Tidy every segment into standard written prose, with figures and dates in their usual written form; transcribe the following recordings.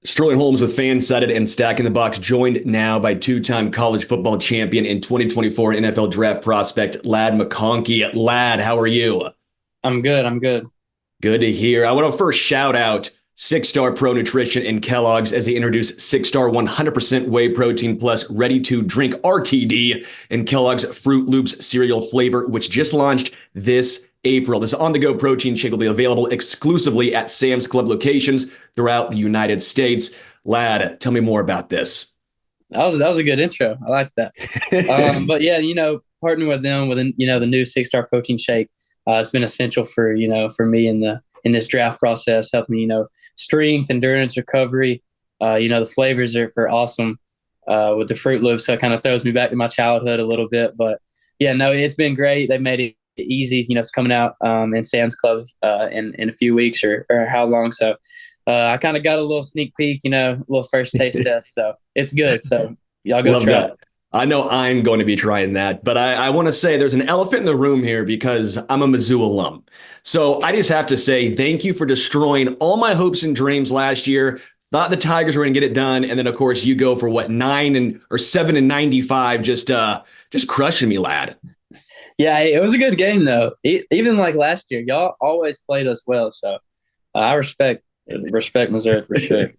Sterling Holmes with Fansided and Stacking the Box, joined now by two-time college football champion and 2024 NFL draft prospect, Ladd McConkey. Ladd, how are you? I'm good. I'm good. Good to hear. I want to first shout out Six Star Pro Nutrition and Kellogg's as they introduce Six Star 100% whey protein plus ready to drink RTD and Kellogg's Fruit Loops cereal flavor, which just launched this April. This on the go protein shake will be available exclusively at Sam's Club locations throughout the United States. Ladd, tell me more about this. That was a good intro. I like that. But yeah, partnering with them with the new 6 Star protein shake, it's been essential for me in this draft process, helping me strength, endurance, recovery. The flavors are awesome with the Fruit Loops, so it kind of throws me back to my childhood a little bit. But yeah, no, it's been great. They made it easy. It's coming out in Sam's Club in a few weeks or how long. So I kind of got a little sneak peek, a little first taste test. So it's good. So y'all go Love try that. it. I know I'm going to be trying that, but I want to say there's an elephant in the room here because I'm a Mizzou alum. So I just have to say thank you for destroying all my hopes and dreams last year. Thought the Tigers were going to get it done, and then of course you go for what 7-95, just crushing me, Ladd. Yeah, it was a good game though. Even like last year, y'all always played us well. So I respect Missouri for sure.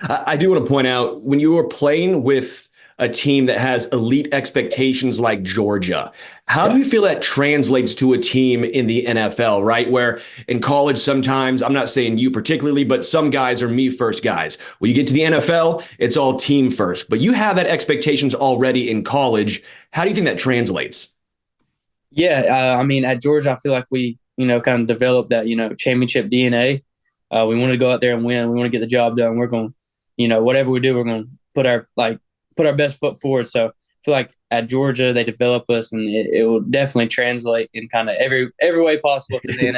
I do want to point out when you were playing with a team that has elite expectations like Georgia, how do Yeah. you feel that translates to a team in the NFL, right? Where in college, sometimes, I'm not saying you particularly, but some guys are me first guys. When you get to the NFL, it's all team first, but you have that expectations already in college. How do you think that translates? Yeah, I mean, at Georgia, I feel like we, kind of developed that, championship DNA. We want to go out there and win. We want to get the job done. We're going, whatever we do, we're going to put our best foot forward. So I feel like at Georgia, they develop us, and it will definitely translate in kind of every way possible to the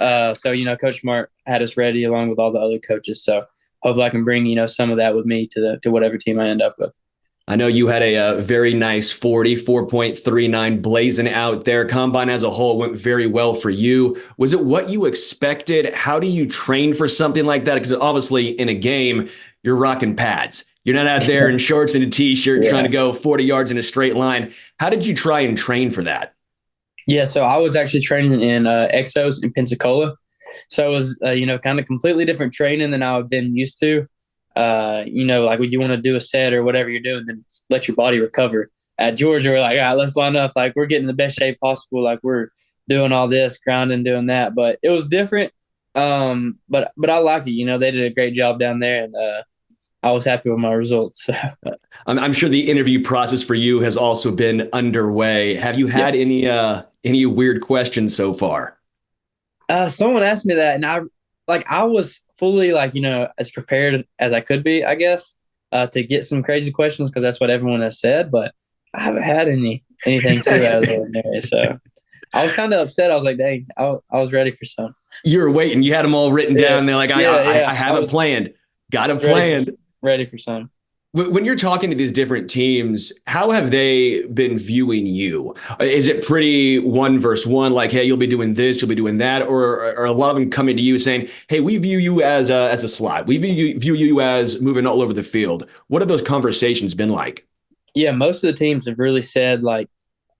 NFL. So Coach Smart had us ready along with all the other coaches. So hopefully, I can bring some of that with me to whatever team I end up with. I know you had a very nice 44.39 blazing out there. Combine as a whole went very well for you. Was it what you expected? How do you train for something like that? Because obviously in a game, you're rocking pads. You're not out there in shorts and a t-shirt trying to Yeah. go 40 yards in a straight line. How did you try and train for that? Yeah, so I was actually training in Exos in Pensacola. So it was, kind of completely different training than I've been used to. Like when you want to do a set or whatever you're doing, then let your body recover. At Georgia, we're like, all right, let's line up. Like we're getting the best shape possible. Like we're doing all this, grinding, doing that. But it was different. But I like it. They did a great job down there, and I was happy with my results. I'm sure the interview process for you has also been underway. Have you Yeah. had any weird questions so far? Someone asked me that, and I was fully as prepared as I could be, I guess, to get some crazy questions because that's what everyone has said. But I haven't had anything too out of the ordinary. So I was kind of upset. I was like, dang, I was ready for some. You were waiting. You had them all written Yeah, down. They're like, I, yeah, I, I yeah. I have it was planned. Got it ready for planned. ready for some. When you're talking to these different teams, how have they been viewing you? Is it pretty one versus one, like, hey, you'll be doing this, you'll be doing that, or are a lot of them coming to you saying, hey, we view you as a slot, we view you as moving all over the field? What have those conversations been like? Yeah, most of the teams have really said that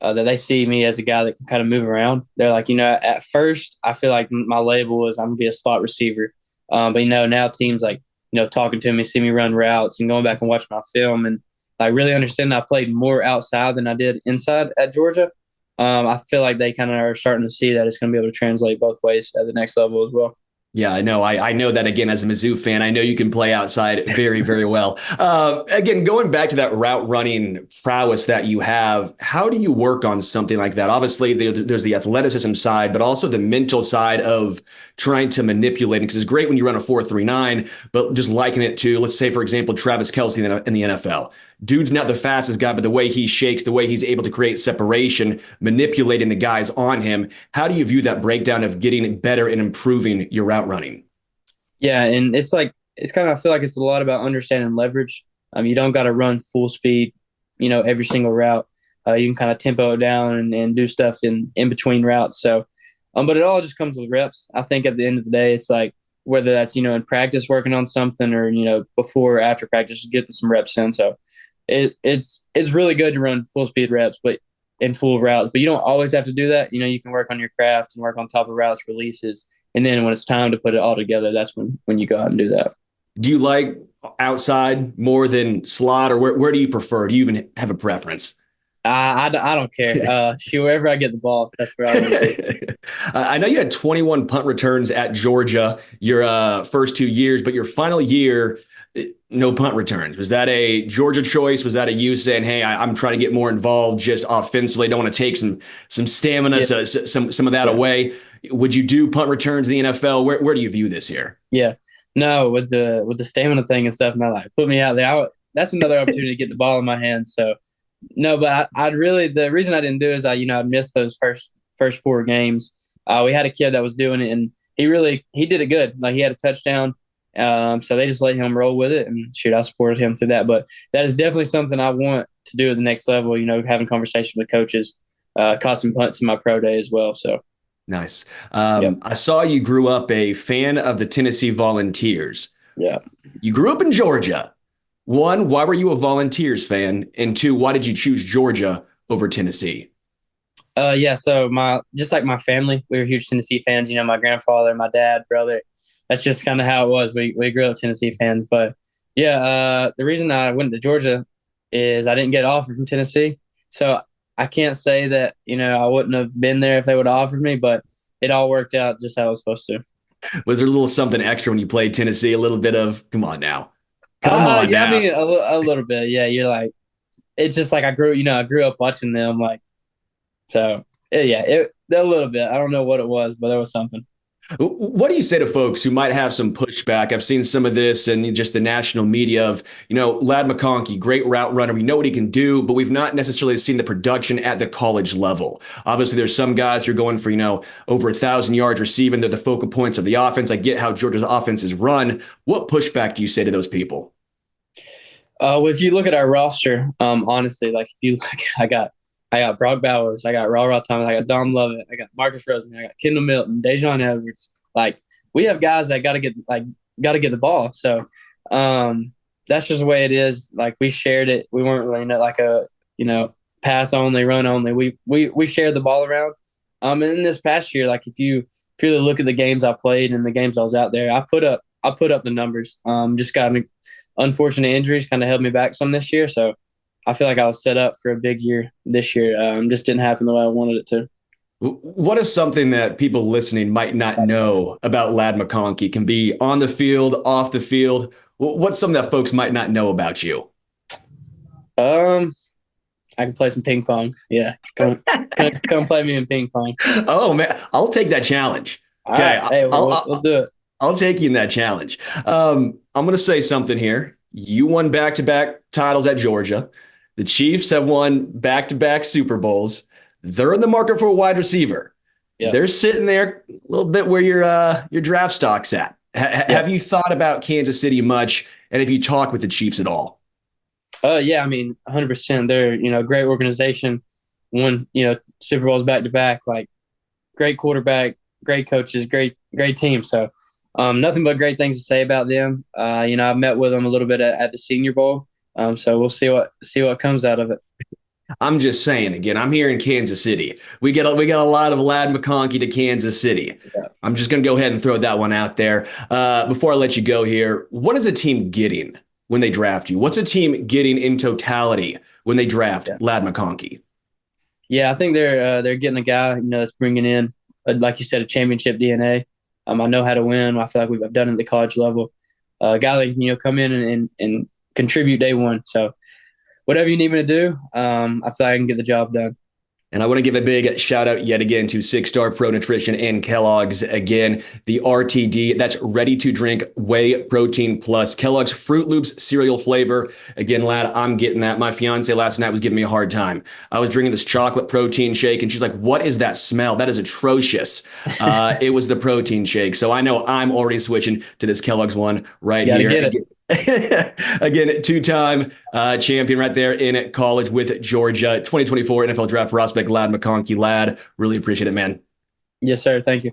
they see me as a guy that can kind of move around. They're like, at first I feel like my label was I'm gonna be a slot receiver, but now teams like talking to me, see me run routes, and going back and watch my film, and like really understand I played more outside than I did inside at Georgia. I feel like they kind of are starting to see that it's going to be able to translate both ways at the next level as well. Yeah, I know. I know that again as a Mizzou fan. I know you can play outside very, very well. Again, going back to that route running prowess that you have, how do you work on something like that? Obviously, there's the athleticism side, but also the mental side of trying to manipulate it. Because it's great when you run a 4.39, but just liken it to, let's say, for example, Travis Kelce in the NFL. Dude's not the fastest guy, but the way he shakes, the way he's able to create separation, manipulating the guys on him. How do you view that breakdown of getting better and improving your route running? Yeah, and it's kind of I feel like it's a lot about understanding leverage. You don't got to run full speed, every single route. You can kind of tempo it down and do stuff in between routes. So, but it all just comes with reps. I think at the end of the day, it's like whether that's, in practice working on something or, before or after practice, just getting some reps in. So it's really good to run full speed reps, but in full routes, but you don't always have to do that. You can work on your craft and work on top of routes releases. And then when it's time to put it all together, that's when you go out and do that. Do you like outside more than slot, or where do you prefer? Do you even have a preference? I don't care. Shoot, wherever I get the ball, that's where I want to be. I know you had 21 punt returns at Georgia your first 2 years, but your final year, no punt returns. Was that a Georgia choice? Was that a you saying, "Hey, I'm trying to get more involved just offensively. Don't want to take some stamina, Yeah. some of that away." Would you do punt returns in the NFL? Where do you view this here? Yeah. No, with the stamina thing and stuff in my life, put me out there. That's another opportunity to get the ball in my hands. So no, but I'd really, the reason I didn't do it is I'd missed those first 4 games. We had a kid that was doing it, and he did it good. Like, he had a touchdown. So they just let him roll with it, and shoot, I supported him through that. But that is definitely something I want to do at the next level. Having conversation with coaches, caught some punts in my pro day as well. So Nice. yep. I saw you grew up a fan of the Tennessee Volunteers. Yeah. You grew up in Georgia. One, why were you a Volunteers fan? And two, why did you choose Georgia over Tennessee? Yeah. So just like my family, we were huge Tennessee fans. My grandfather, my dad, brother. That's just kind of how it was. We grew up Tennessee fans. But yeah, the reason I went to Georgia is I didn't get offered from Tennessee. So I can't say that, I wouldn't have been there if they would have offered me, but it all worked out just how it was supposed to. Was there a little something extra when you played Tennessee? A little bit of, come on now. Come on Yeah, I now. mean, a little bit. Yeah. You're like, it's just like I grew up watching them. Like, so yeah, a little bit. I don't know what it was, but there was something. What do you say to folks who might have some pushback? I've seen some of this and just the national media of, Ladd McConkey, great route runner. We know what he can do, but we've not necessarily seen the production at the college level. Obviously, there's some guys who are going for, over 1,000 yards receiving. They're the focal points of the offense. I get how Georgia's offense is run. What pushback do you say to those people? Well, if you look at our roster, honestly, like if you look, I got Brock Bowers, I got Ra Thomas, I got Dom Lovett, I got Marcus Roseman, I got Kendall Milton, Dejon Edwards. Like, we have guys that got to get the ball. So that's just the way it is. Like, we shared it. We weren't really like a pass only, run only. We shared the ball around. And in this past year, like if you really look at the games I played and the games I was out there, I put up the numbers. Just got unfortunate injuries kind of held me back some this year. So I feel like I was set up for a big year this year. Just didn't happen the way I wanted it to. What is something that people listening might not know about Ladd McConkey? Can be on the field, off the field. What's something that folks might not know about you? I can play some ping pong. Yeah, come play me in ping pong. Oh man, I'll take that challenge. All Okay, right, hey, we'll do it. I'll take you in that challenge. I'm going to say something here. You won back-to-back titles at Georgia. The Chiefs have won back-to-back Super Bowls. They're in the market for a wide receiver. Yeah. They're sitting there a little bit where your draft stock's at. Have you thought about Kansas City much? And have you talked with the Chiefs at all? Yeah, I mean, 100%. They're a great organization. Won Super Bowls back-to-back. Like, great quarterback, great coaches, great team. So nothing but great things to say about them. I met with them a little bit at the Senior Bowl. So we'll see what comes out of it. I'm just saying, again, I'm here in Kansas City. We got a lot of Ladd McConkey to Kansas City. Yeah. I'm just going to go ahead and throw that one out there. Before I let you go here, what is a team getting when they draft you? What's a team getting in totality when they draft Ladd McConkey? Yeah, I think they're getting a guy that's bringing in, like you said, a championship DNA. I know how to win. I feel like I've done it at the college level. A guy that can come in and contribute day one. So whatever you need me to do, I feel like I can get the job done. And I want to give a big shout out yet again to 6-Star Pro Nutrition and Kellogg's. Again, the RTD, that's ready to drink whey protein plus Kellogg's Fruit Loops cereal flavor. Again, Ladd, I'm getting that. My fiance last night was giving me a hard time. I was drinking this chocolate protein shake and she's like, "What is that smell? That is atrocious." It was the protein shake. So I know I'm already switching to this Kellogg's one right here. Get it. Again, two-time champion right there in college with Georgia. 2024 NFL Draft prospect Ladd McConkey. Ladd, really appreciate it, man. Yes, sir. Thank you.